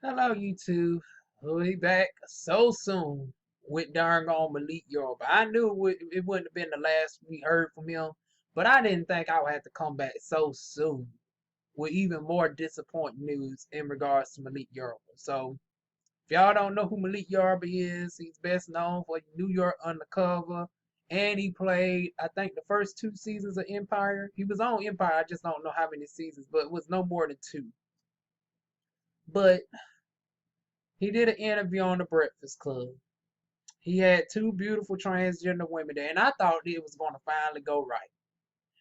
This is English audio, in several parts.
Hello, YouTube. We back so soon with darn on Malik Yoba. I knew it wouldn't have been the last we heard from him, but I didn't think I would have to come back so soon with even more disappointing news in regards to Malik Yoba. So, if y'all don't know who Malik Yoba is, he's best known for New York Undercover, and he played, I think, the first 2 seasons of Empire. He was on Empire, I just don't know how many seasons, but it was no more than 2. But he did an interview on the Breakfast Club. He had 2 beautiful transgender women there, and I thought it was going to finally go right.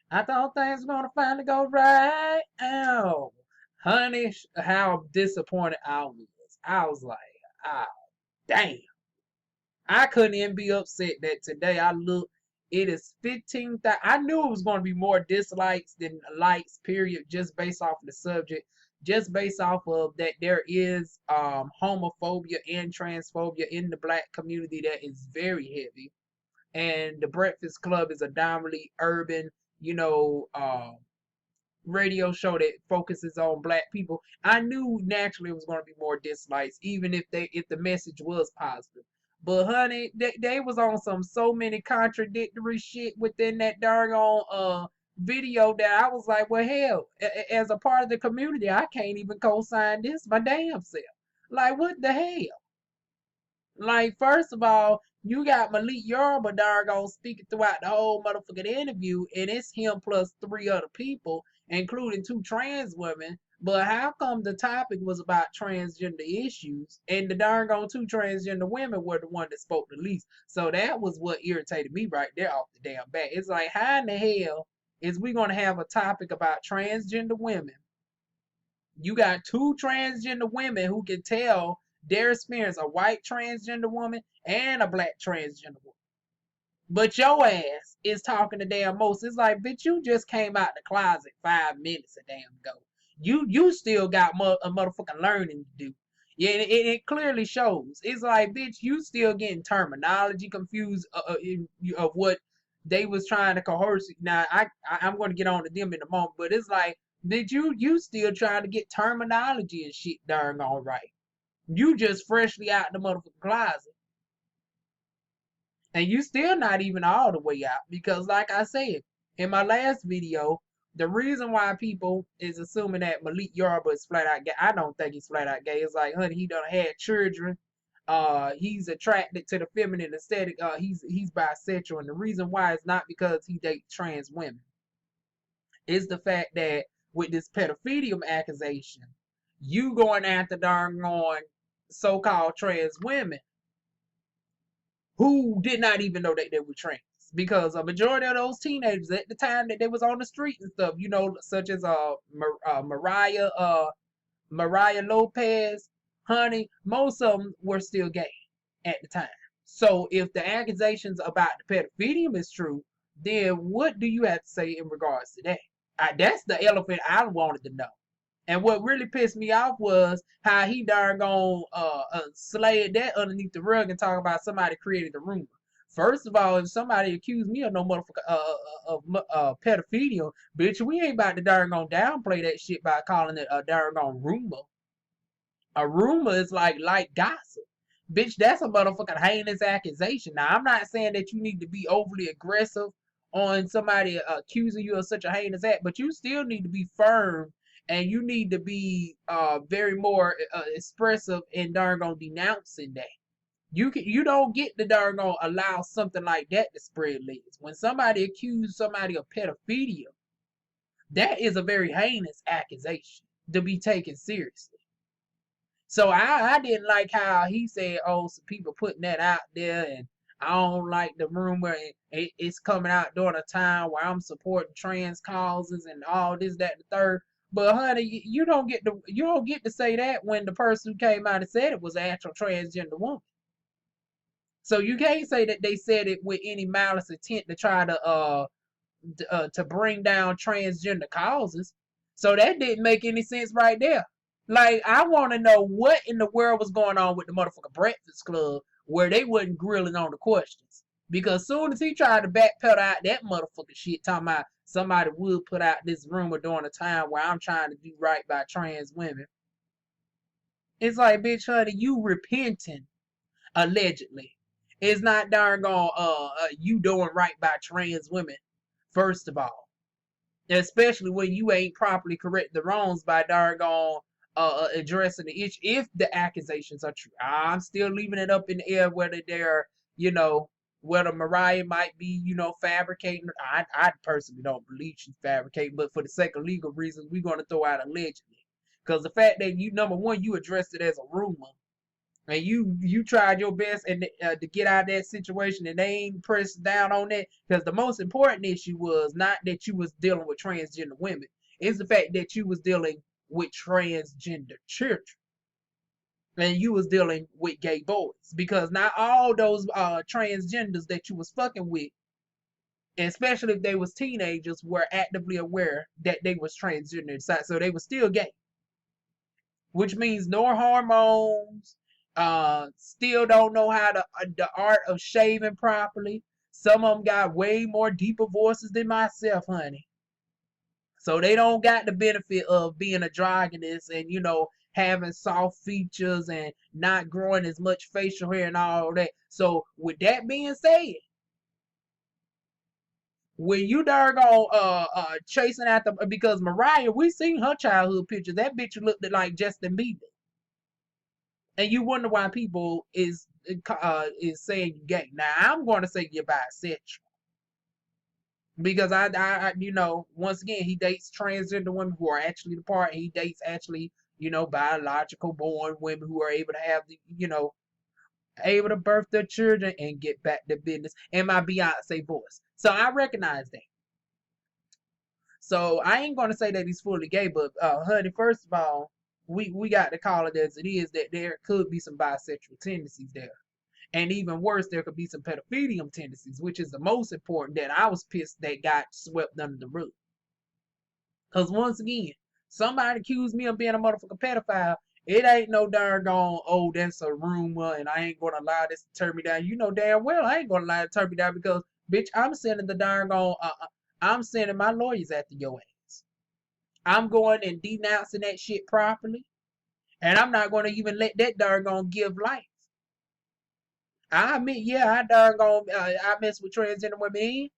I thought things were going to finally go right. Ow. Honey, how disappointed I was. I was like, oh, damn. I couldn't even be upset that today I look, it is 15,000. I knew it was going to be more dislikes than likes, period, just based off of the subject, just based off of that there is homophobia and transphobia in the black community that is very heavy. And the Breakfast Club is a dominantly urban, radio show that focuses on black people. I knew naturally it was going to be more dislikes, even if the message was positive. But honey, they was on so many contradictory shit within that darn video that I was like, well, hell, as a part of the community, I can't even co-sign this my damn self. Like, what the hell? Like, first of all, you got Malik Yoba doggone speaking throughout the whole motherfucking interview, and it's him plus 3 other people, including 2 trans women. But how come the topic was about transgender issues, and the doggone 2 transgender women were the one that spoke the least? So that was what irritated me right there off the damn bat. It's like, how in the hell is we gonna have a topic about transgender women? You got 2 transgender women who can tell their experience, a white transgender woman and a black transgender woman. But your ass is talking the damn most. It's like, bitch, you just came out the closet 5 minutes a damn ago. You still got a motherfucking learning to do. Yeah, it clearly shows. It's like, bitch, you still getting terminology confused of what they was trying to coerce. Now, I'm going to get on to them in a moment, but it's like, bitch, you still trying to get terminology and shit darn all right. You just freshly out the motherfucking closet. And you still not even all the way out. Because like I said, in my last video, the reason why people is assuming that Malik Yoba is flat out gay, I don't think he's flat out gay. It's like, honey, he done had children. He's attracted to the feminine aesthetic. He's bisexual. And the reason why is not because he dates trans women. It's the fact that with this pedophilia accusation, you going after darn on so-called trans women who did not even know that they were trans, because a majority of those teenagers at the time that they was on the street and stuff, such as Mariah Lopez, honey, most of them were still gay at the time. So if the accusations about the pedophilia is true, then what do you have to say in regards to that? That's the elephant I wanted to know. And what really pissed me off was how he darn gone slayed that underneath the rug and talk about somebody created the rumor. First of all, if somebody accused me of no motherfucker pedophilia, bitch, we ain't about to darn gone downplay that shit by calling it a darn gone rumor. A rumor is like light gossip. Bitch, that's a motherfucking heinous accusation. Now, I'm not saying that you need to be overly aggressive on somebody accusing you of such a heinous act, but you still need to be firm, and you need to be very more expressive in darn gone denouncing that. You don't get to darn gone allow something like that to spread legs. When somebody accuses somebody of pedophilia, that is a very heinous accusation to be taken seriously. So I didn't like how he said, oh, some people putting that out there, and I don't like the rumor. It's coming out during a time where I'm supporting trans causes and all this, that, and the third. But honey, you don't get to say that when the person who came out and said it was an actual transgender woman. So you can't say that they said it with any malice intent to try to bring down transgender causes. So that didn't make any sense right there. Like, I want to know what in the world was going on with the motherfucking Breakfast Club where they wasn't grilling on the questions. Because soon as he tried to backpedal out that motherfucking shit, talking about somebody would put out this rumor during a time where I'm trying to do right by trans women, It's like, bitch, honey, you repenting, allegedly. It's not darn gone you doing right by trans women, first of all. Especially when you ain't properly correct the wrongs by darn gone addressing the issue. If the accusations are true, I'm still leaving it up in the air whether they're, whether Mariah might be, fabricating. I personally don't believe she's fabricating, but for the sake of legal reasons, we're going to throw out allegedly. Because the fact that number one, you addressed it as a rumor, and you tried your best and to get out of that situation, and they ain't pressed down on that, because the most important issue was not that you was dealing with transgender women, it's the fact that you was dealing with transgender children, and you was dealing with gay boys, because not all those transgenders that you was fucking with, especially if they was teenagers, were actively aware that they was transgender inside, so they were still gay, which means no hormones, still don't know how to the art of shaving properly. Some of them got way more deeper voices than myself, honey. So they don't got the benefit of being androgynous and, having soft features and not growing as much facial hair and all that. So with that being said, when you doggone chasing after, because Mariah, we seen her childhood pictures. That bitch looked like Justin Bieber. And you wonder why people is saying you gay. Now I'm going to say you're bisexual, because I once again, he dates transgender women who are actually the part. He dates actually biological born women who are able to have the able to birth their children and get back to business. And my Beyonce voice, so I recognize that. So I ain't going to say that he's fully gay, but honey, first of all, we got to call it as it is, that there could be some bisexual tendencies there. And even worse, there could be some pedophilia tendencies, which is the most important, that I was pissed that got swept under the rug. Because once again, somebody accused me of being a motherfucking pedophile. It ain't no darn gone, oh, that's a rumor, and I ain't going to allow this to turn me down. You know damn well I ain't going to allow it to turn me down, because, bitch, I'm sending the darn gone, I'm sending my lawyers after your ass. I'm going and denouncing that shit properly. And I'm not going to even let that darn gone give life. I admit, yeah, I darn gone, I mess with transgender women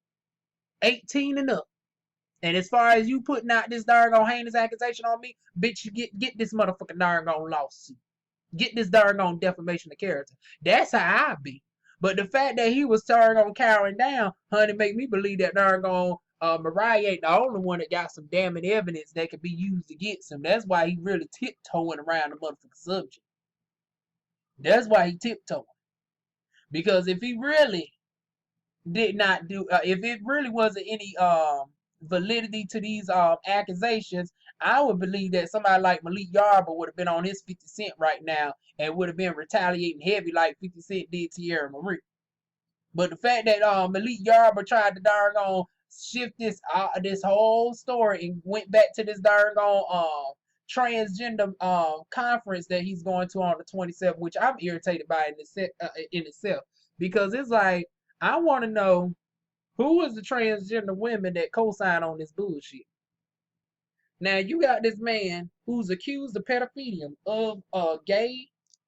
18 and up. And as far as you putting out this darn gone heinous accusation on me, bitch, you get this motherfucking darn gone lawsuit. Get this darn gone defamation of character. That's how I be. But the fact that he was darn gone cowering down, honey, make me believe that darn gone Mariah ain't the only one that got some damning evidence that could be used against him. That's why he really tiptoeing around the motherfucking subject. That's why he tiptoeing. Because if he really did not do, if it really wasn't any validity to these accusations, I would believe that somebody like Malik Yoba would have been on his 50 Cent right now and would have been retaliating heavy like 50 Cent did to Tierra Marie. But the fact that Malik Yoba tried to darn on shift this whole story and went back to this darn on transgender conference that he's going to on the 27th, which I'm irritated by in itself, because it's like, I want to know who is the transgender women that co-sign on this bullshit. Now you got this man who's accused of pedophilia of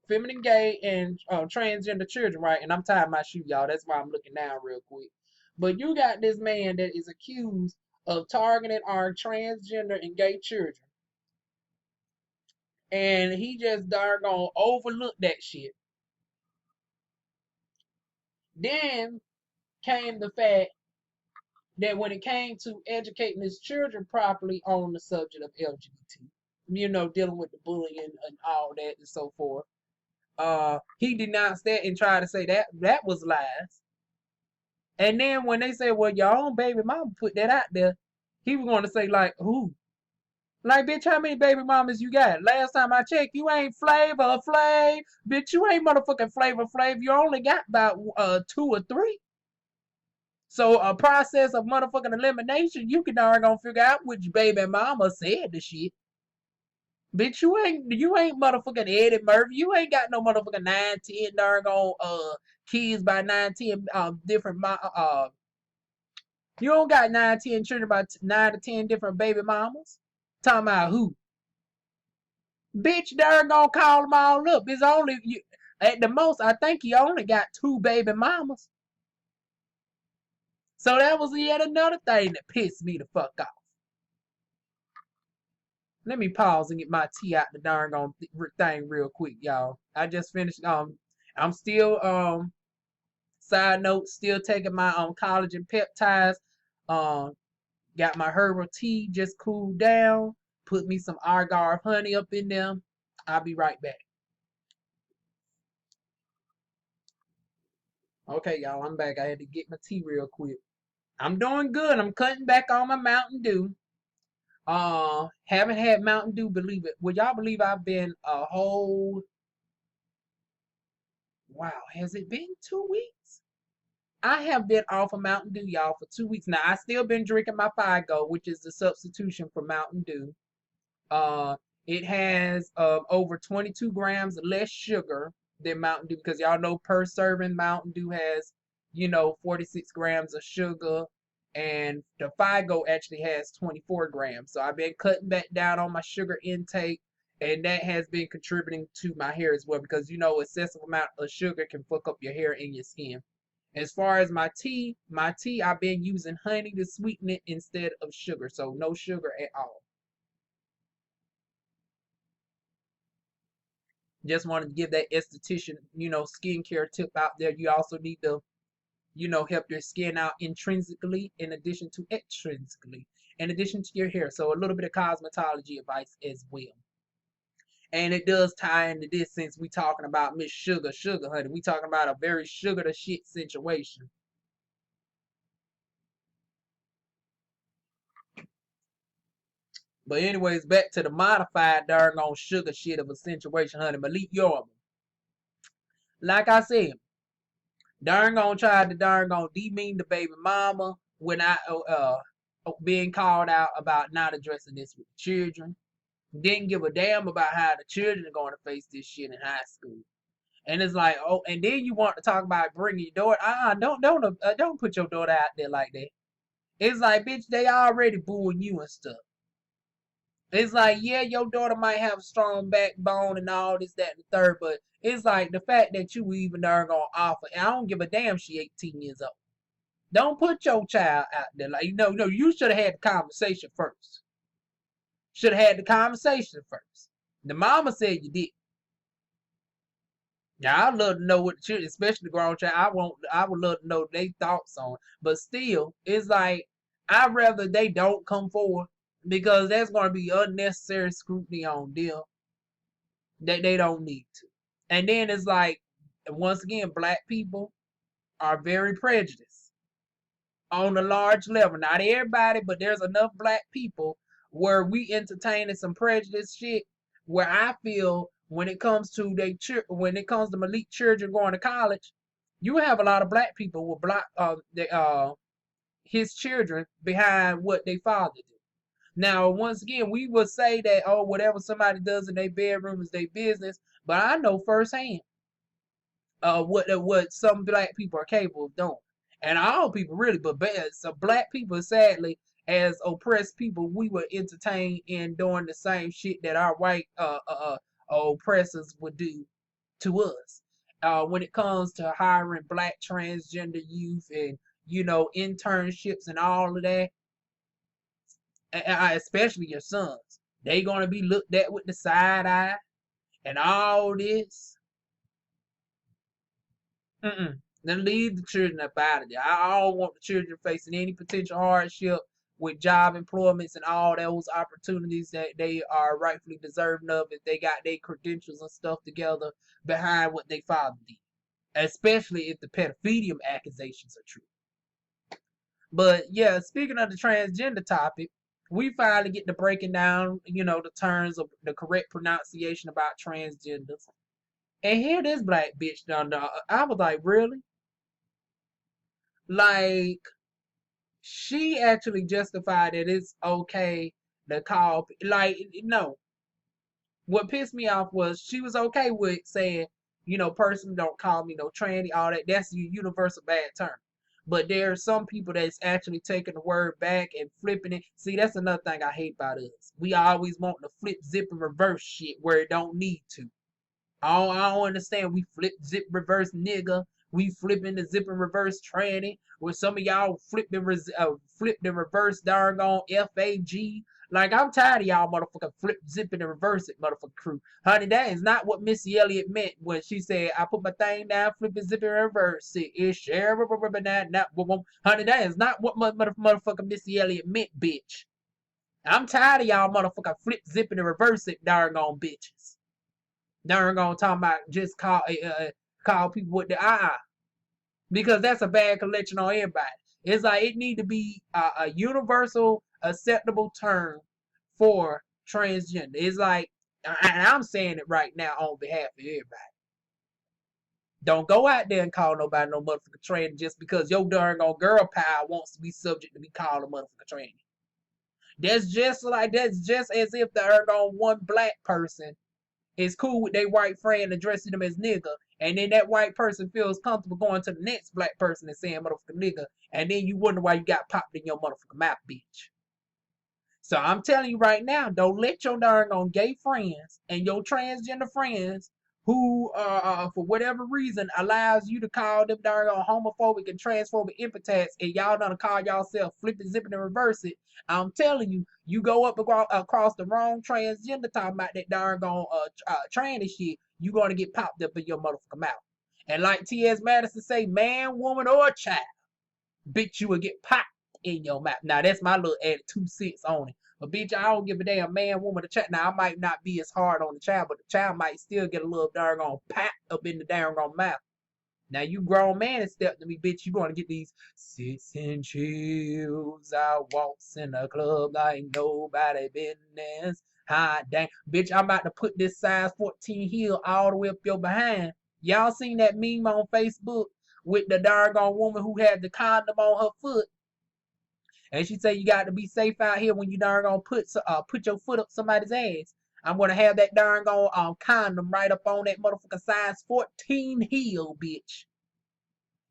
feminine gay and transgender children, right? And I'm tying my shoe, y'all. That's why I'm looking down real quick. But you got this man that is accused of targeting our transgender and gay children. And he just darn gonna overlook that shit. Then came the fact that when it came to educating his children properly on the subject of LGBT, dealing with the bullying and all that and so forth, he denounced that and tried to say that was lies. And then when they say, well, your own baby mama put that out there, he was going to say, like, who? Like, bitch, how many baby mamas you got? Last time I checked, you ain't Flavor Flav. Bitch, you ain't motherfucking Flavor Flav. You only got about 2 or 3. So a process of motherfucking elimination, you can darn gonna figure out which baby mama said the shit. Bitch, you ain't motherfucking Eddie Murphy. You ain't got no motherfucking 9, 10 darn gone kids by 9, 10 different you don't got 9, 10 children by 9 to 10 different baby mamas. Talking about who? Bitch, they're gonna call them all up. It's only you. At the most, I think he only got 2 baby mamas. So that was yet another thing that pissed me the fuck off. Let me pause and get my tea out the darn on thing real quick, y'all. I just finished. I'm still side note, still taking my collagen peptides. Um, got my herbal tea just cooled down. Put me some argar honey up in there. I'll be right back. Okay, y'all, I'm back. I had to get my tea real quick. I'm doing good. I'm cutting back on my Mountain Dew. Haven't had Mountain Dew, believe it. Would y'all believe I've been a whole, wow, has it been 2 weeks? I have been off of Mountain Dew, y'all, for 2 weeks. Now, I still been drinking my Figo, which is the substitution for Mountain Dew. Uh, it has over 22 grams less sugar than Mountain Dew, because y'all know per serving Mountain Dew has, 46 grams of sugar, and the Figo actually has 24 grams. So I've been cutting back down on my sugar intake, and that has been contributing to my hair as well, because excessive amount of sugar can fuck up your hair and your skin. As far as my tea, I've been using honey to sweeten it instead of sugar, so no sugar at all. Just wanted to give that esthetician, skincare tip out there. You also need to, help your skin out intrinsically in addition to extrinsically, in addition to your hair. So a little bit of cosmetology advice as well. And it does tie into this, since we talking about Miss Sugar, honey. We talking about a very sugar to shit situation. But anyways, back to the modified darn sugar shit of a situation, honey. Malik Yoba. Like I said, darn tried to demean the baby mama when I being called out about not addressing this with children. Didn't give a damn about how the children are going to face this shit in high school. And it's like, oh, and then you want to talk about bringing your daughter. Don't put your daughter out there like that. It's like, bitch, they already booing you and stuff. It's like, yeah, your daughter might have a strong backbone and all this, that, and the third, but it's like the fact that you even are gonna offer. And I don't give a damn. She 18 years old. Don't put your child out there like no. You should have had the conversation first. Should have had the conversation first. The mama said you did. Now I'd love to know what the children, especially the grown child. I would love to know their thoughts on. But still, it's like I'd rather they don't come forward, because that's going to be unnecessary scrutiny on them that they don't need to. And then it's like, once again, black people are very prejudiced on a large level. Not everybody, but there's enough black people where we entertaining some prejudice shit, where I feel when it comes to Malik children going to college, you have a lot of black people with his children behind what they father do. Now, once again, we would say that, oh, whatever somebody does in their bedroom is their business, but I know firsthand what some black people are capable of doing. And all people really, but so black people, sadly, as oppressed people, we were entertained in doing the same shit that our white oppressors would do to us. When it comes to hiring black transgender youth and, internships and all of that, especially your sons, they gonna be looked at with the side eye and all this. Then leave the children up out of there. I don't want the children facing any potential hardship with job employments and all those opportunities that they are rightfully deserving of if they got their credentials and stuff together behind what they father did, especially if the pedophilia accusations are true. But yeah, speaking of the transgender topic, we finally get to breaking down, the terms of the correct pronunciation about transgenders. And here this black bitch done. I was like, really? Like, she actually justified that it's okay to call, like, no. What pissed me off was she was okay with saying, person don't call me no tranny, all that. That's a universal bad term. But there are some people that's actually taking the word back and flipping it. See, that's another thing I hate about us. We always want to flip, zip, and reverse shit where it don't need to. I don't understand. We flip, zip, reverse nigga. We flipping the zip and reverse tranny. Where some of y'all flip the reverse darn on FAG. Like, I'm tired of y'all motherfucking flip, zipping, and reverse it, motherfucking crew. Honey, that is not what Missy Elliott meant when she said, I put my thing down, flip it, zip it, and reverse it. It's honey, that is not what motherfucking Missy Elliott meant, bitch. I'm tired of y'all motherfucking flip, zipping, and reverse it, darn on bitches. Darn gonna talk about just call people with the because that's a bad collection on everybody. It's like it need to be a universal acceptable term for transgender. It's like, and I'm saying it right now on behalf of everybody. Don't go out there and call nobody no motherfucker tranny just because your darn on girl power wants to be subject to be called a motherfucker tranny. That's just as if the ergon one black person is cool with their white friend addressing them as nigga, and then that white person feels comfortable going to the next black person and saying motherfucker nigga, and then you wonder why you got popped in your motherfucker mouth, bitch. So I'm telling you right now, don't let your darn on gay friends and your transgender friends who for whatever reason allows you to call them darn on homophobic and transphobic epithets, and y'all done call y'allself flipping, zipping, and reverse it. I'm telling you, you go up across the wrong transgender talking about that darn on tranny shit, you gonna get popped up in your motherfucking mouth. And like T.S. Madison say, man, woman, or child, bitch, you will get popped in your mouth. Now that's my little added 2 cents on it. But bitch, I don't give a damn man, woman, or child. Now I might not be as hard on the child, but the child might still get a little darn on pop up in the darn mouth. Now you grown man and step to me, bitch. You gonna get these 6 inch heels. I walks in the club like nobody business. Hot dang, bitch! I'm about to put this size 14 heel all the way up your behind. Y'all seen that meme on Facebook with the darn woman who had the condom on her foot? And she said you got to be safe out here when you darn gonna put your foot up somebody's ass. I'm gonna have that darn condom right up on that motherfucking size 14 heel, bitch.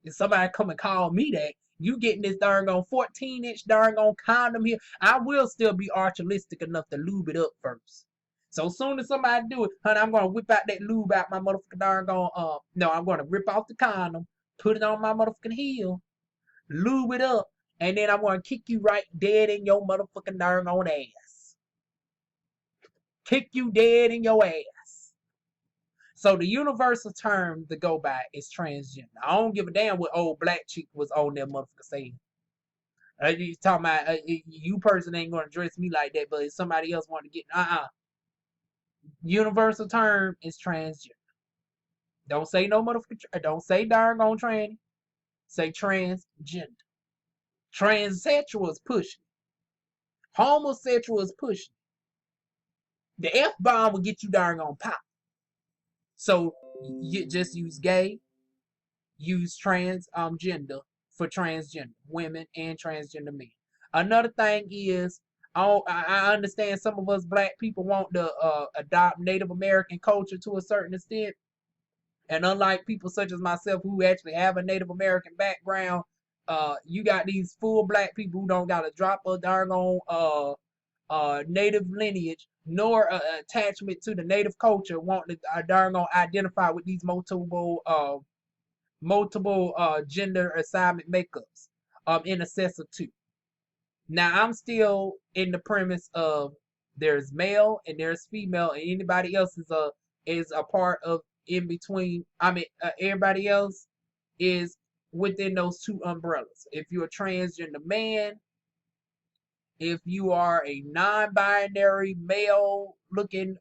If somebody come and call me that, you getting this darn 14-inch darn condom here. I will still be archalistic enough to lube it up first. So soon as somebody do it, honey, I'm gonna whip out that lube out my motherfucking darn no, I'm gonna rip off the condom, put it on my motherfucking heel, lube it up, and then I'm gonna kick you right dead in your motherfucking darn on ass. Kick you dead in your ass. So the universal term to go by is transgender. I don't give a damn what old black chick was on that motherfucker saying. You talking about you person ain't gonna address me like that, but if somebody else want to get universal term is transgender. Don't say no motherfucker. Don't say darn on tranny. Say transgender. Transsexual is pushing. Homosexual is pushing. The F-bomb will get you darn on pop. So you just use gay, use transgender for transgender women and transgender men. Another thing is, I understand some of us black people want to adopt Native American culture to a certain extent. And unlike people such as myself who actually have a Native American background, you got these full black people who don't got a drop of darn native lineage nor attachment to the native culture, want to darn identify with these multiple gender assignment makeups in excess of 2. Now I'm still in the premise of there's male and there's female, and anybody else is a part of in between. I mean, everybody else is within those 2 umbrellas. If you're a transgender man, if you are a non-binary male-looking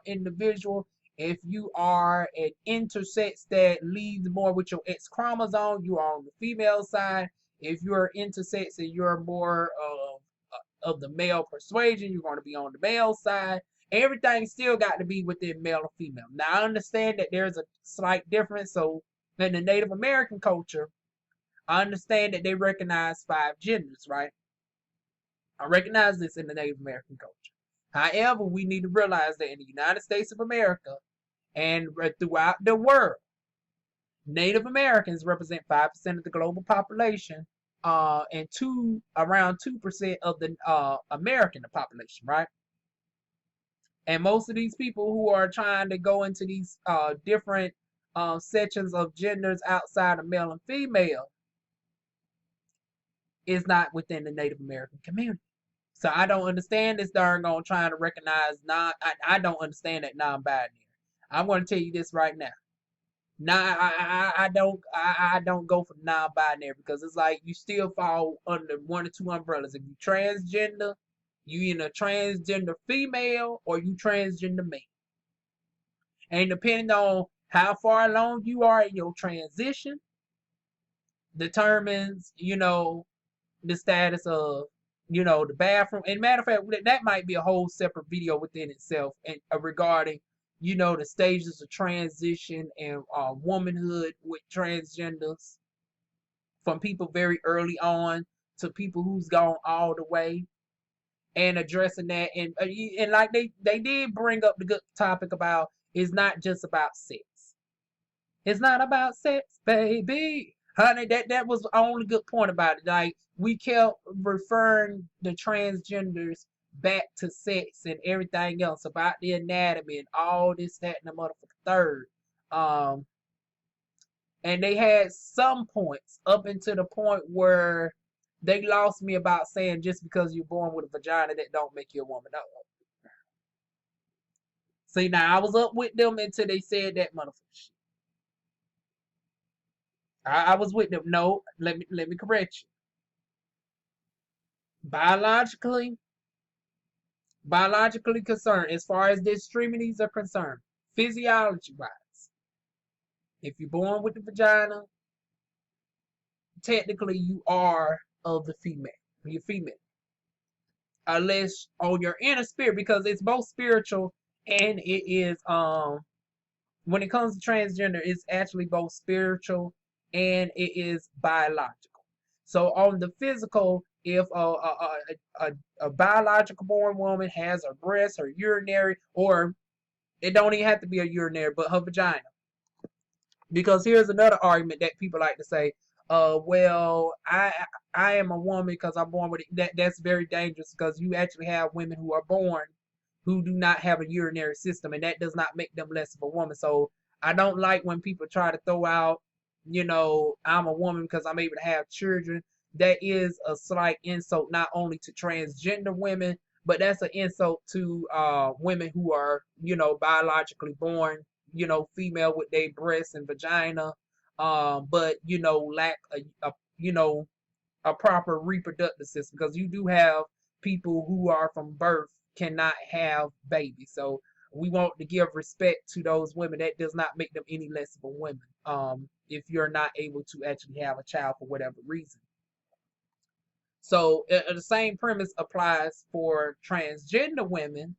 individual, if you are an intersex that leads more with your X chromosome, you are on the female side. If you're intersex and you're more of the male persuasion, you're going to be on the male side. Everything still got to be within male or female. Now, I understand that there's a slight difference. So, in the Native American culture, I understand that they recognize 5 genders, right? I recognize this in the Native American culture. However, we need to realize that in the United States of America and throughout the world, Native Americans represent 5% of the global population, and around 2% of the American population, right? And most of these people who are trying to go into these different sections of genders outside of male and female is not within the Native American community. So I don't understand this darn on trying to recognize I don't understand that non-binary. I'm going to tell you this right now. Nah, I don't go for non-binary because it's like you still fall under one or two umbrellas. If you transgender, you either transgender female or you transgender male. And depending on how far along you are in your transition, determines, the status of, the bathroom. And matter of fact, that might be a whole separate video within itself and regarding, the stages of transition and womanhood with transgenders, from people very early on to people who's gone all the way, and addressing that. And like they did bring up the good topic about it's not just about sex. It's not about sex, baby. Honey, that was the only good point about it. Like, we kept referring the transgenders back to sex and everything else about the anatomy and all this, that, and the motherfucking third. And they had some points up until the point where they lost me about saying just because you're born with a vagina, that don't make you a woman. No. See, now I was up with them until they said that motherfucker shit. I was with them. No, let me correct you. Biologically concerned, as far as the extremities are concerned, physiology wise, if you're born with the vagina, technically you are of the female. You're female. Unless on your inner spirit, because it's both spiritual and it is when it comes to transgender, it's actually both spiritual and it is biological. So on the physical, if a biological born woman has her breast, her urinary, or it don't even have to be a urinary, but her vagina. Because here's another argument that people like to say, well, I am a woman because I'm born with it. That's very dangerous because you actually have women who are born who do not have a urinary system, and that does not make them less of a woman. So I don't like when people try to throw out, I'm a woman because I'm able to have children. That is a slight insult not only to transgender women, but that's an insult to women who are, biologically born, female with their breasts and vagina, but lack a proper reproductive system, because you do have people who are from birth cannot have babies. So we want to give respect to those women. That does not make them any less of a woman. If you're not able to actually have a child for whatever reason. So the same premise applies for transgender women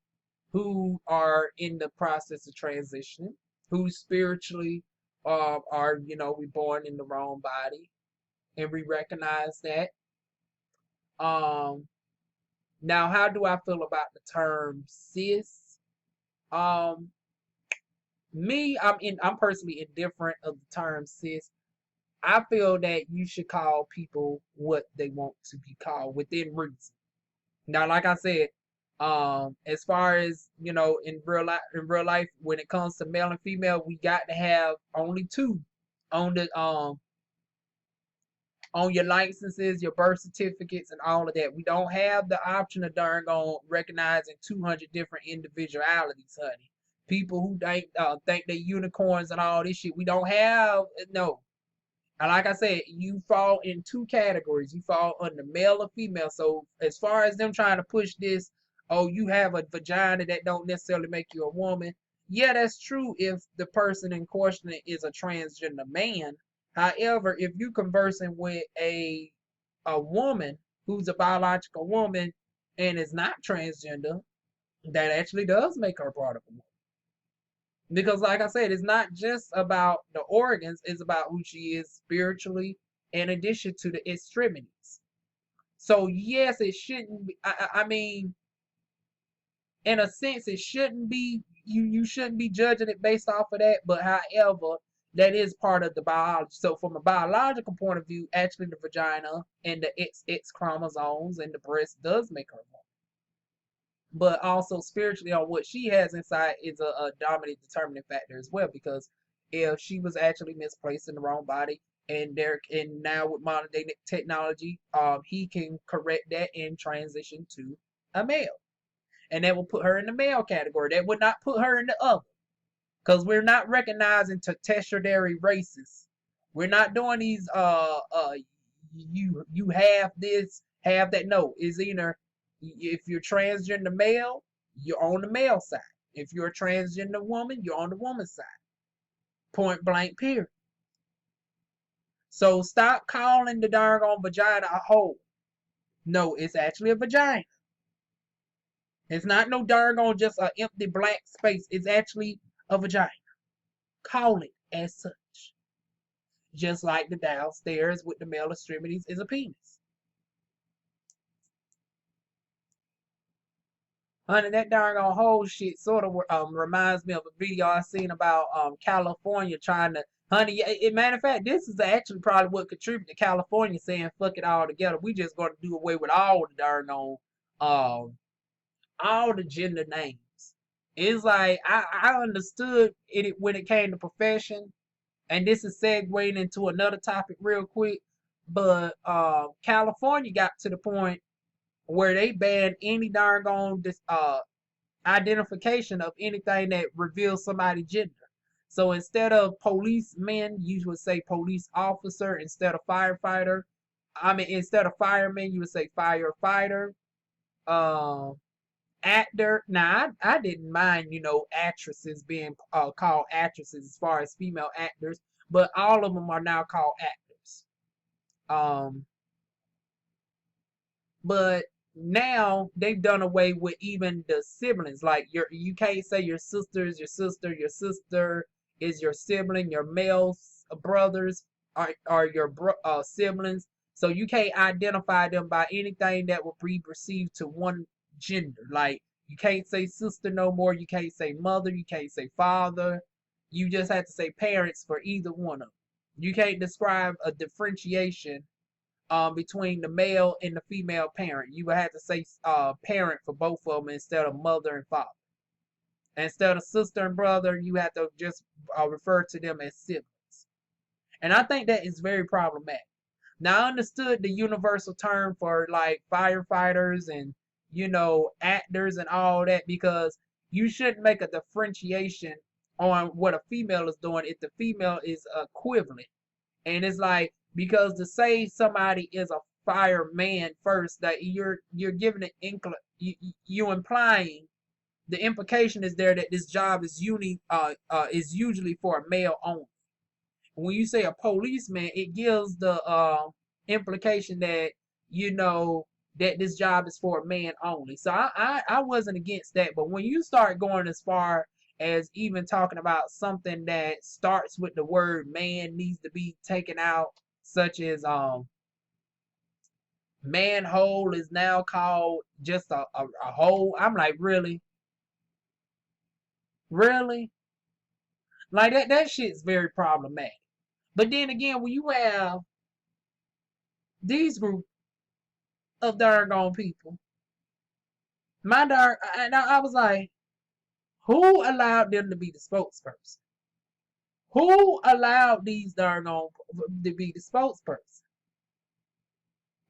who are in the process of transitioning, who spiritually are, we born in the wrong body, and we recognize that. Now, how do I feel about the term cis? I'm personally indifferent of the term cis. I feel that you should call people what they want to be called within reason. Now, like I said, as far as in real life, when it comes to male and female, we got to have only two on the on your licenses, your birth certificates, and all of that. We don't have the option of darn on recognizing 200 different individualities, honey. People who think they unicorns and all this shit. We don't have no. And like I said, you fall in two categories. You fall under male or female. So as far as them trying to push this, oh, you have a vagina, that don't necessarily make you a woman. Yeah, that's true if the person in question is a transgender man. However, if you conversing with a woman who's a biological woman and is not transgender, that actually does make her part of a woman. Because like I said, it's not just about the organs, it's about who she is spiritually, in addition to the extremities. So yes, it shouldn't be, I mean, in a sense, it shouldn't be, you shouldn't be judging it based off of that. But however, that is part of the biology. So from a biological point of view, actually the vagina and the XX chromosomes and the breast does make her a woman. But also spiritually on what she has inside is a dominant determining factor as well, because if she was actually misplaced in the wrong body, and now with modern day technology, he can correct that and transition to a male, and that will put her in the male category. That would not put her in the other, because we're not recognizing tertiary races. We're not doing these you have this, have that. No, it's either if you're transgender male, you're on the male side. If you're a transgender woman, you're on the woman's side. Point blank, period. So stop calling the darn vagina a hole. No, it's actually a vagina. It's not no darn just an empty blank space. It's actually a vagina. Call it as such. Just like the downstairs with the male extremities is a penis. Honey, that darn whole shit sort of reminds me of a video I seen about California trying to, honey, matter of fact, this is actually probably what contributed to California saying fuck it all together. We just gonna do away with all the darn all the gender names. It's like I understood it when it came to profession, and this is segueing into another topic real quick. But California got to the point where they banned any darn this identification of anything that reveals somebody's gender. So instead of policemen, you would say police officer. Instead of firefighter, instead of fireman, you would say firefighter. Actor. Now, I didn't mind, actresses being called actresses as far as female actors, but all of them are now called actors. But now they've done away with even the siblings. Like you can't say your sister is your sister. Your sister is your sibling. Your male brothers are your siblings. So you can't identify them by anything that will be perceived to one gender. Like you can't say sister no more. You can't say mother. You can't say father. You just have to say parents for either one of them. You can't describe a differentiation between the male and the female parent. You would have to say parent for both of them instead of mother and father. Instead of sister and brother, you have to just refer to them as siblings. And I think that is very problematic. Now, I understood the universal term for like firefighters and, actors and all that, because you shouldn't make a differentiation on what a female is doing if the female is equivalent. And it's like, because to say somebody is a fireman first, that you're giving it you implying, the implication is there that this job is usually for a male only. When you say a policeman, it gives the implication that that this job is for a man only. So I wasn't against that, but when you start going as far as even talking about something that starts with the word man needs to be taken out, such as manhole is now called just a hole. I'm like, really? Really? Like that shit's very problematic. But then again, when you have these group of darn people, I was like, who allowed them to be the spokesperson? Who allowed these darn to be the spokesperson?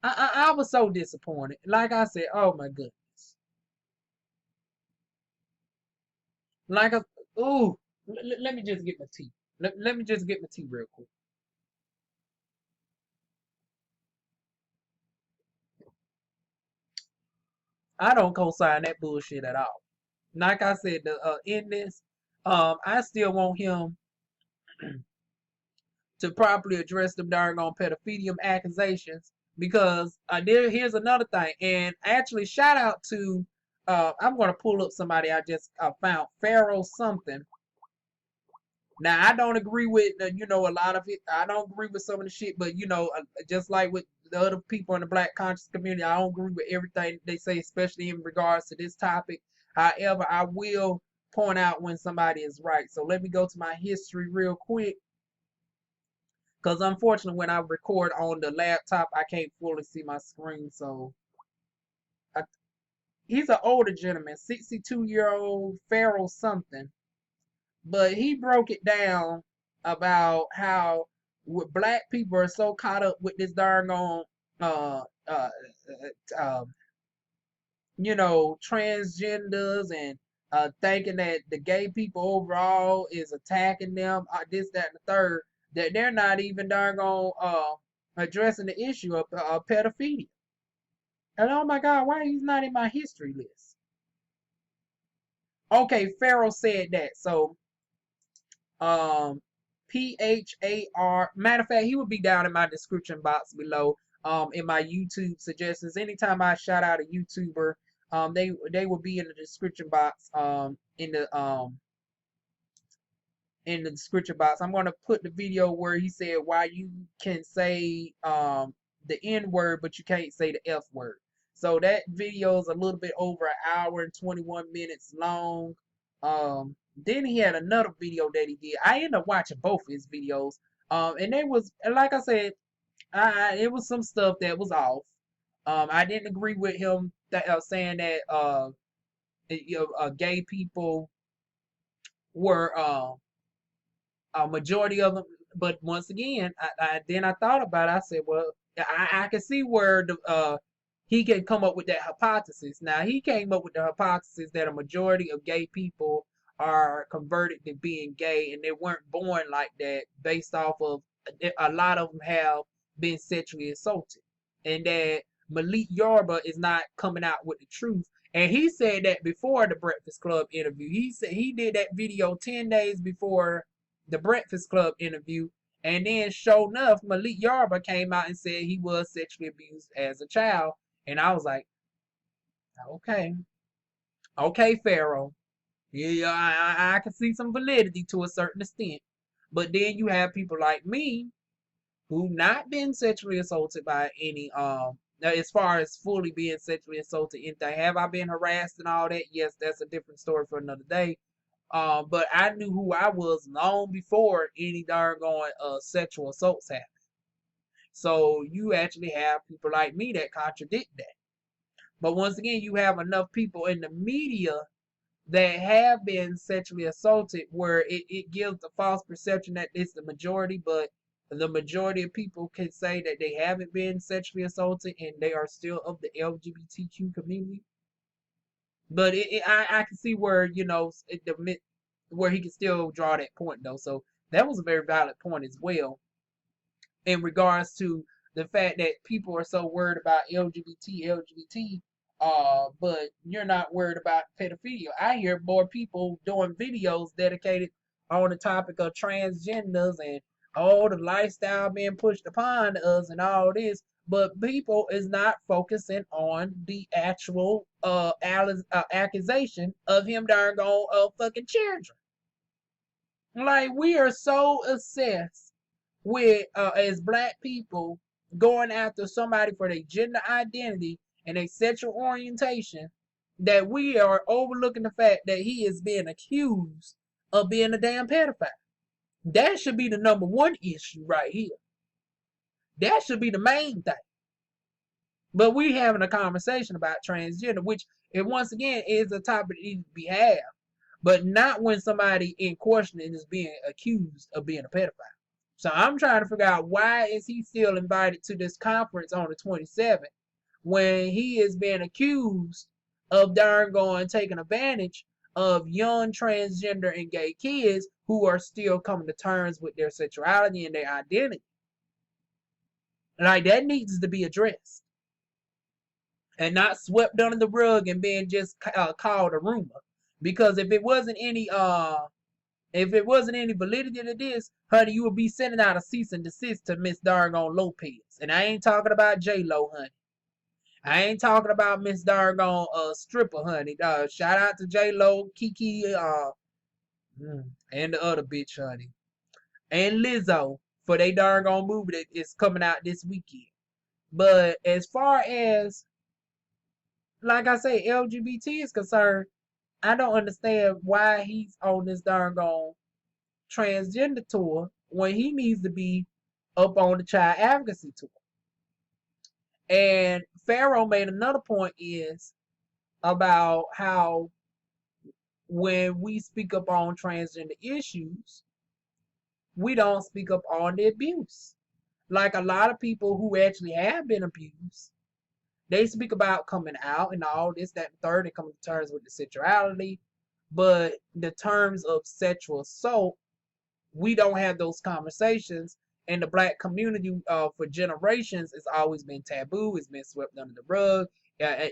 I was so disappointed. Like I said, oh my goodness. Like, ooh, let me just get my tea. Let me just get my tea real quick. I don't co-sign that bullshit at all. Like I said, in this, I still want him to properly address them darn pedophilia accusations, because here's another thing. And actually, shout out to I'm gonna pull up somebody I just found, Pharaoh something. Now, I don't agree with a lot of it. I don't agree with some of the shit, but just like with the other people in the Black conscious community, I don't agree with everything they say, especially in regards to this topic. However, I will point out when somebody is right. So let me go to my history real quick. Because unfortunately, when I record on the laptop, I can't fully see my screen. So I, he's an older gentleman, 62-year-old Pharaoh something. But he broke it down about how black people are so caught up with this darn on uh, uh, uh, transgenders and thinking that the gay people overall is attacking them, this, that, and the third, that they're not even darn on addressing the issue of pedophilia. And oh my God, why he's not in my history list? Okay, Pharaoh said that. So, PHAR. Matter of fact, he will be down in my description box below. In my YouTube suggestions. Anytime I shout out a YouTuber, they will be in the description box. In the description box, I'm gonna put the video where he said why you can say the N word, but you can't say the F word. So that video is a little bit over an hour and 21 minutes long. Then he had another video that he did. I ended up watching both of his videos. And they was, like I said, it was some stuff that was off. I didn't agree with him saying that gay people were a majority of them. But once again, then I thought about it. I said, well, I can see where he can come up with that hypothesis. Now, he came up with the hypothesis that a majority of gay people are converted to being gay, and they weren't born like that, based off of a lot of them have been sexually assaulted, and that Malik Yoba is not coming out with the truth. And he said that before the Breakfast Club interview. He said he did that video 10 days before the Breakfast Club interview, and then sure enough, Malik Yoba came out and said he was sexually abused as a child. And I was like, okay, Pharaoh. Yeah, I can see some validity to a certain extent. But then you have people like me who not been sexually assaulted by any as far as fully being sexually assaulted anything. Have I been harassed and all that? Yes, that's a different story for another day. But I knew who I was long before any darn going sexual assaults happened. So you actually have people like me that contradict that. But once again, you have enough people in the media that have been sexually assaulted where it gives the false perception that it's the majority, but the majority of people can say that they haven't been sexually assaulted and they are still of the LGBTQ community. But I can see where, where he can still draw that point, though. So that was a very valid point as well, in regards to the fact that people are so worried about LGBT, but you're not worried about pedophilia. I hear more people doing videos dedicated on the topic of transgenders and all the lifestyle being pushed upon us and all this, but people is not focusing on the actual accusation of him darn gone fucking children. Like, we are so obsessed with as black people going after somebody for their gender identity and their sexual orientation that we are overlooking the fact that he is being accused of being a damn pedophile. That should be the number one issue right here. That should be the main thing. But we having a conversation about transgender, which once again is a topic that needs to be had, but not when somebody in questioning is being accused of being a pedophile. So I'm trying to figure out, why is he still invited to this conference on the 27th when he is being accused of darn going taking advantage of young transgender and gay kids who are still coming to terms with their sexuality and their identity. Like, that needs to be addressed and not swept under the rug and being just called a rumor. Because if it wasn't any validity to this, honey, you would be sending out a cease and desist to Miss Dargon Lopez. And I ain't talking about J-Lo, honey. I ain't talking about Miss Dargon stripper, honey. Shout out to J-Lo, Kiki, and the other bitch, honey. And Lizzo for they dargon movie that is coming out this weekend. But as far as, like I say, LGBT is concerned, I don't understand why he's on this darn transgender tour when he needs to be up on the child advocacy tour. And Pharaoh made another point is about how when we speak up on transgender issues, we don't speak up on the abuse. Like a lot of people who actually have been abused, they speak about coming out and all this, that, and third, and coming to terms with the sexuality. But the terms of sexual assault, we don't have those conversations. And the black community for generations has always been taboo. It's been swept under the rug.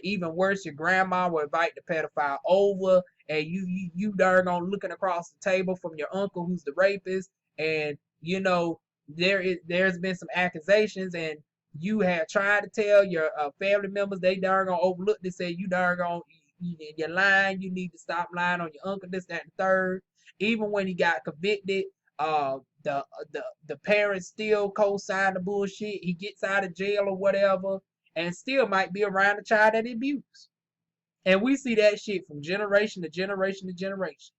Even worse, your grandma will invite the pedophile over, and you darn on looking across the table from your uncle who's the rapist, and you know there's been some accusations, and you have tried to tell your family members, they darn gonna overlook this, say you darn gonna you're lying, you need to stop lying on your uncle, this, that, and third. Even when he got convicted, the parents still co-sign the bullshit. He gets out of jail or whatever, and still might be around the child that he abused. And we see that shit from generation to generation to generation.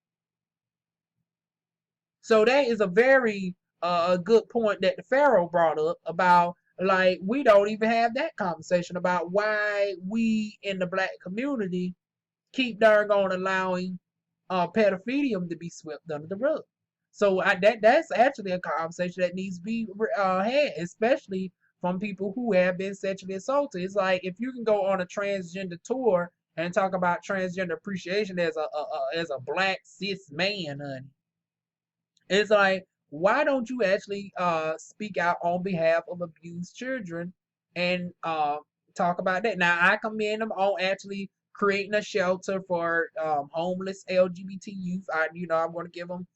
So that is a very good point that the Pharaoh brought up about, like, we don't even have that conversation about why we in the black community keep darn on allowing pedophilia to be swept under the rug. So that's actually a conversation that needs to be had, especially from people who have been sexually assaulted. It's like if you can go on a transgender tour and talk about transgender appreciation as a black cis man, honey, it's like, why don't you actually speak out on behalf of abused children and talk about that? Now, I commend them on actually creating a shelter for homeless LGBT youth. I'm going to give them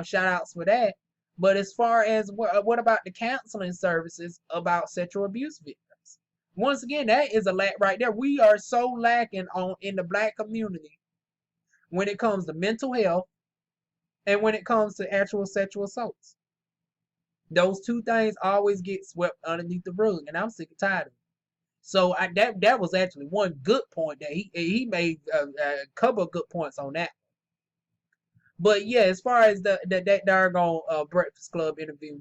shout outs for that. But as far as what about the counseling services about sexual abuse victims? Once again, that is a lack right there. We are so lacking in the black community when it comes to mental health and when it comes to actual sexual assaults. Those two things always get swept underneath the rug, and I'm sick and tired of it. So that was actually one good point that he made a couple of good points on that. But yeah, as far as that doggone Breakfast Club interview,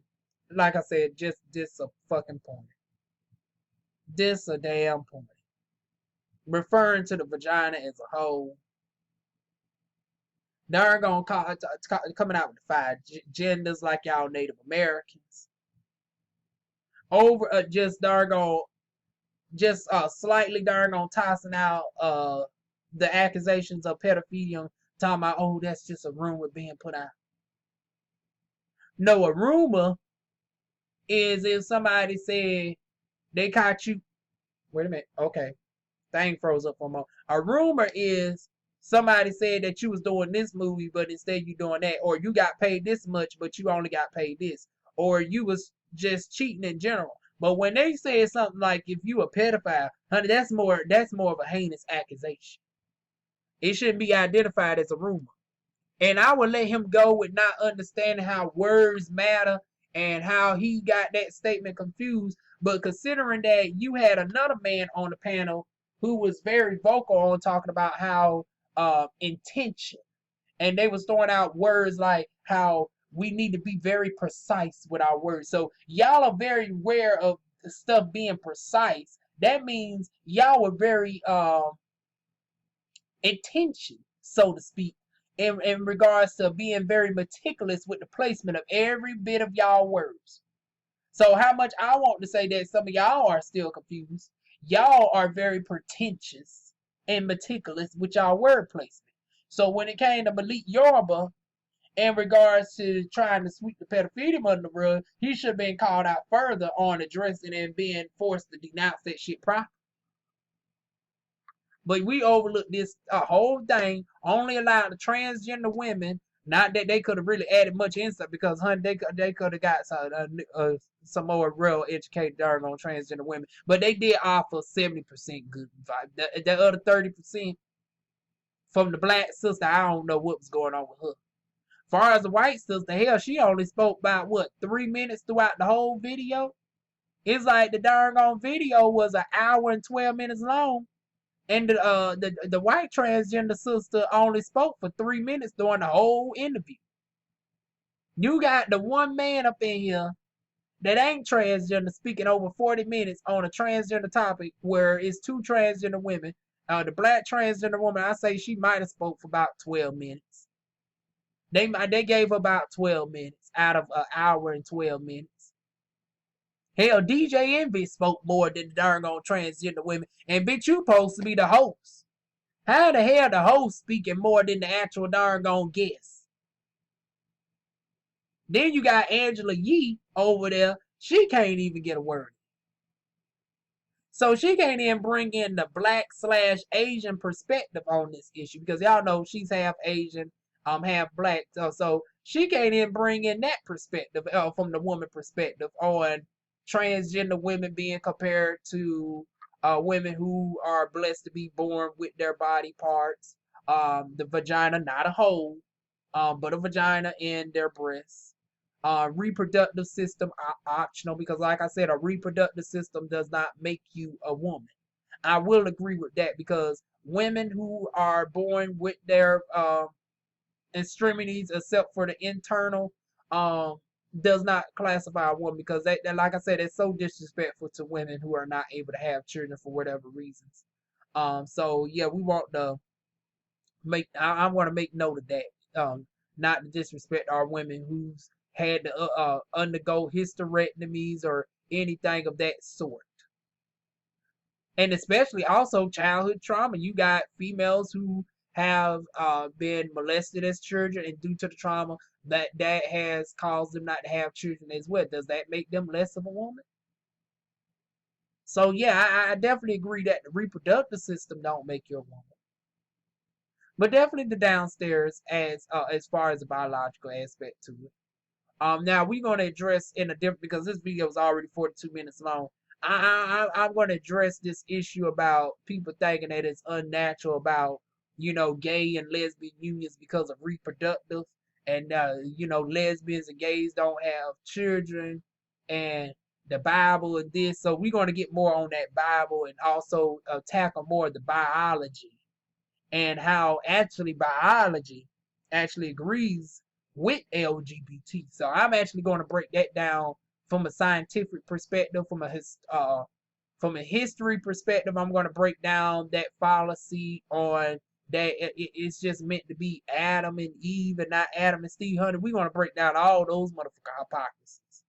like I said, just a fucking point. This a damn point. Referring to the vagina as a whole. Doggone coming out with the 5 genders like y'all Native Americans. Over just doggone, just slightly doggone tossing out the accusations of pedophilia. Talking about, oh, that's just a rumor being put out. No, a rumor is if somebody said they caught you. Wait a minute. Okay. Thing froze up for a moment. A rumor is somebody said that you was doing this movie, but instead you doing that. Or you got paid this much, but you only got paid this. Or you was just cheating in general. But when they say something like, if you a pedophile, honey, that's more of a heinous accusation. It shouldn't be identified as a rumor. And I would let him go with not understanding how words matter and how he got that statement confused. But considering that you had another man on the panel who was very vocal on talking about how intention, and they was throwing out words like how we need to be very precise with our words. So y'all are very aware of the stuff being precise. That means y'all were very intention, so to speak, in regards to being very meticulous with the placement of every bit of y'all words. So how much I want to say that some of y'all are still confused. Y'all are very pretentious and meticulous with y'all word placement. So when it came to Malik Yoba, in regards to trying to sweep the pedophilia under the rug, he should have been called out further on addressing and being forced to denounce that shit properly. But we overlooked this whole thing, only allowed the transgender women, not that they could have really added much insight, because honey, they could have got some more real educated doggone transgender women. But they did offer 70% good advice. The other 30% from the black sister, I don't know what was going on with her. As far as the white sister, hell, she only spoke about 3 minutes throughout the whole video. It's like the doggone video was an hour and 12 minutes long. And the white transgender sister only spoke for 3 minutes during the whole interview. You got the one man up in here that ain't transgender speaking over 40 minutes on a transgender topic where it's two transgender women. The black transgender woman, I say she might have spoke for about 12 minutes. They gave about 12 minutes out of an hour and 12 minutes. Hell, DJ Envy spoke more than the darn on transgender women. And bitch, you supposed to be the host. How the hell the host speaking more than the actual darn on guest? Then you got Angela Yee over there. She can't even get a word. So she can't even bring in the black/Asian perspective on this issue because y'all know she's half Asian, half black. So she can't even bring in that perspective from the woman perspective on transgender women being compared to women who are blessed to be born with their body parts, the vagina, not a hole, but a vagina in their breasts. Reproductive system optional because, like I said, a reproductive system does not make you a woman. I will agree with that because women who are born with their extremities, except for the internal, does not classify a woman because they, like I said, it's so disrespectful to women who are not able to have children for whatever reasons. So yeah, we want to make. I want to make note of that. Not to disrespect our women who's had to undergo hysterectomies or anything of that sort. And especially also childhood trauma. You got females who have been molested as children, and due to the trauma, that has caused them not to have children as well. Does that make them less of a woman? So yeah, I definitely agree that the reproductive system don't make you a woman. But definitely the downstairs as far as the biological aspect to it. Now we're going to address in a different because this video is already 42 minutes long. I'm going to address this issue about people thinking that it's unnatural about gay and lesbian unions because of reproductive, and lesbians and gays don't have children, and the Bible and this. So we're going to get more on that Bible and also tackle more of the biology and how actually biology actually agrees with LGBT. So I'm actually going to break that down from a scientific perspective, from a history perspective. I'm going to break down that fallacy on that it's just meant to be Adam and Eve and not Adam and Steve. Honey, we're going to break down all those motherfucking hypocrisies.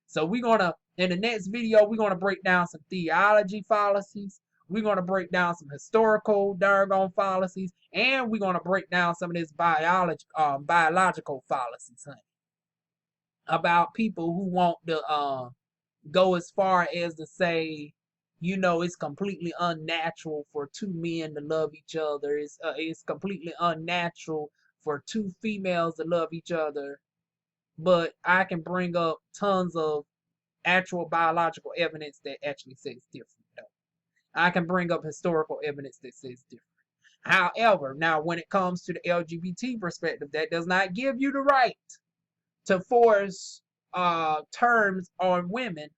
So we're going to, in the next video, we're going to break down some theology fallacies. We're going to break down some historical doggone fallacies, and we're going to break down some of this biological fallacies, honey, about people who want to go as far as to say, it's completely unnatural for two men to love each other. It's completely unnatural for two females to love each other. But I can bring up tons of actual biological evidence that actually says different, though. I can bring up historical evidence that says different. However, now when it comes to the LGBT perspective, that does not give you the right to force terms on women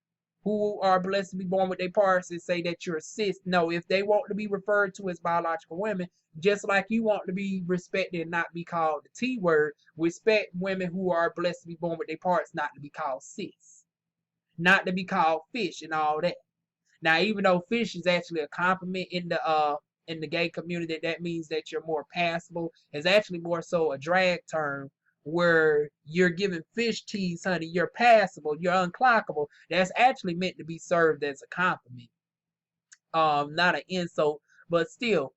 who are blessed to be born with their parts and say that you're cis. No, if they want to be referred to as biological women, just like you want to be respected and not be called the T word, respect women who are blessed to be born with their parts not to be called cis, not to be called fish and all that. Now, even though fish is actually a compliment in the gay community, that means that you're more passable. It's actually more so a drag term where you're giving fish teas, honey. You're passable. You're unclockable. That's actually meant to be served as a compliment, not an insult. But still,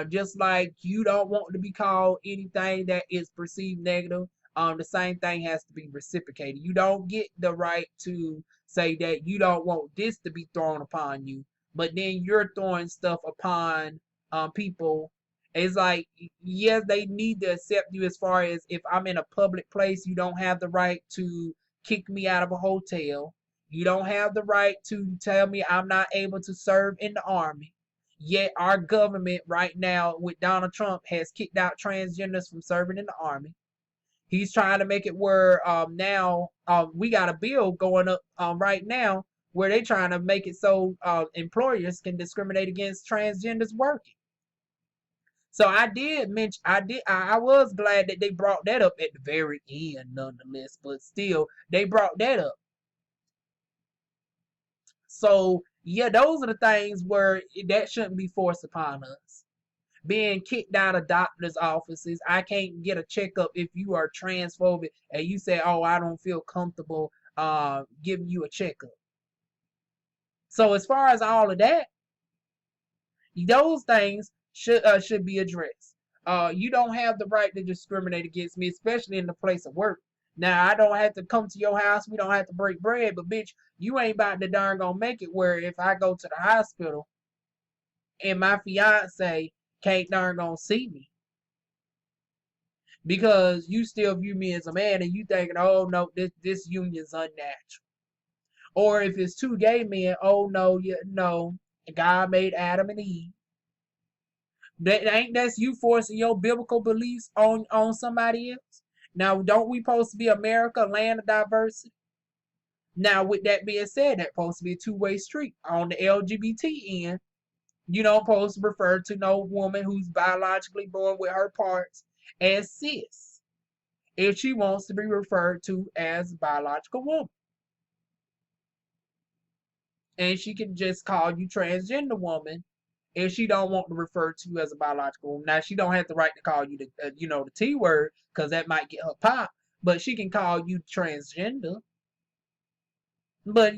just like you don't want to be called anything that is perceived negative, the same thing has to be reciprocated. You don't get the right to say that you don't want this to be thrown upon you, but then you're throwing stuff upon people. It's like, yes, they need to accept you as far as if I'm in a public place, you don't have the right to kick me out of a hotel. You don't have the right to tell me I'm not able to serve in the army. Yet our government right now with Donald Trump has kicked out transgenders from serving in the army. He's trying to make it where now we got a bill going up right now where they're trying to make it so employers can discriminate against transgenders working. So I was glad that they brought that up at the very end, nonetheless. But still, they brought that up. So yeah, those are the things where that shouldn't be forced upon us. Being kicked out of doctors' offices. I can't get a checkup if you are transphobic and you say, "Oh, I don't feel comfortable giving you a checkup." So as far as all of that, those things should be addressed. You don't have the right to discriminate against me, especially in the place of work. Now I don't have to come to your house. We don't have to break bread, but bitch, you ain't about to darn gonna make it where if I go to the hospital and my fiance can't darn gonna see me because you still view me as a man and you thinking, oh no, this union's unnatural. Or if it's two gay men, oh no, no, God made Adam and Eve. That's you forcing your biblical beliefs on somebody else. Now, don't we supposed to be America, land of diversity? Now, with that being said, that's supposed to be a two-way street. On the LGBT end, you don't supposed to refer to no woman who's biologically born with her parts as cis if she wants to be referred to as a biological woman. And she can just call you transgender woman if she don't want to refer to you as a biological woman. Now she don't have the right to call you the the T word because that might get her pop, but she can call you transgender. But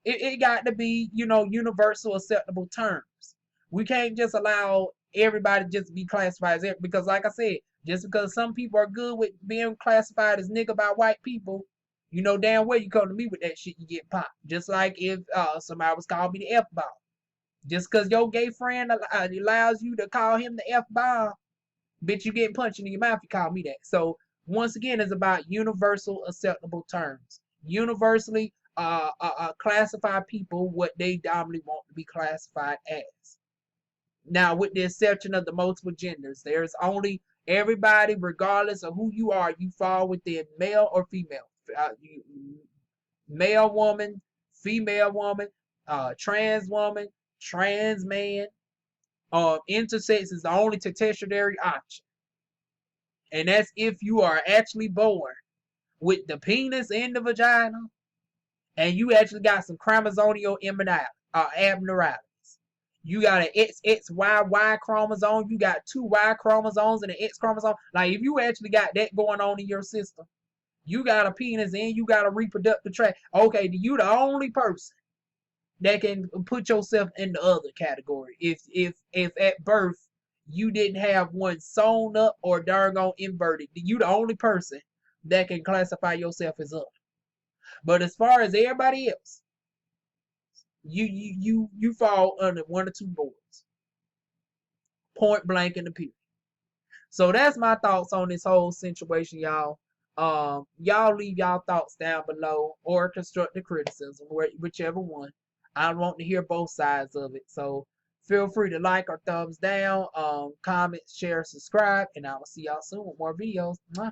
it got to be universal acceptable terms. We can't just allow everybody just to be classified as it because, like I said, just because some people are good with being classified as nigga by white people, you know damn well you come to me with that shit, you get popped. Just like if somebody was calling me the F bomb. Just because your gay friend allows you to call him the F bomb, bitch, you getting punched in your mouth if you call me that. So once again, it's about universal acceptable terms. Universally classify people what they dominantly want to be classified as. Now, with the exception of the multiple genders, there's only everybody, regardless of who you are, you fall within male or female. Male woman, female woman, trans woman, trans man, intersex is the only tertiary option. And that's if you are actually born with the penis in the vagina and you actually got some chromosomal abnormalities. You got an XXYY chromosome, you got two Y chromosomes and an X chromosome. Like if you actually got that going on in your system, you got a penis and you got a reproductive tract. Okay, you the only person that can put yourself in the other category. If at birth you didn't have one sewn up or darn on inverted, you the only person that can classify yourself as other. But as far as everybody else, you fall under one or two boards. Point blank in the period. So that's my thoughts on this whole situation, y'all. Y'all leave y'all thoughts down below or constructive criticism, whichever one. I want to hear both sides of it. So feel free to like or thumbs down, comment, share, subscribe, and I will see y'all soon with more videos. Mwah.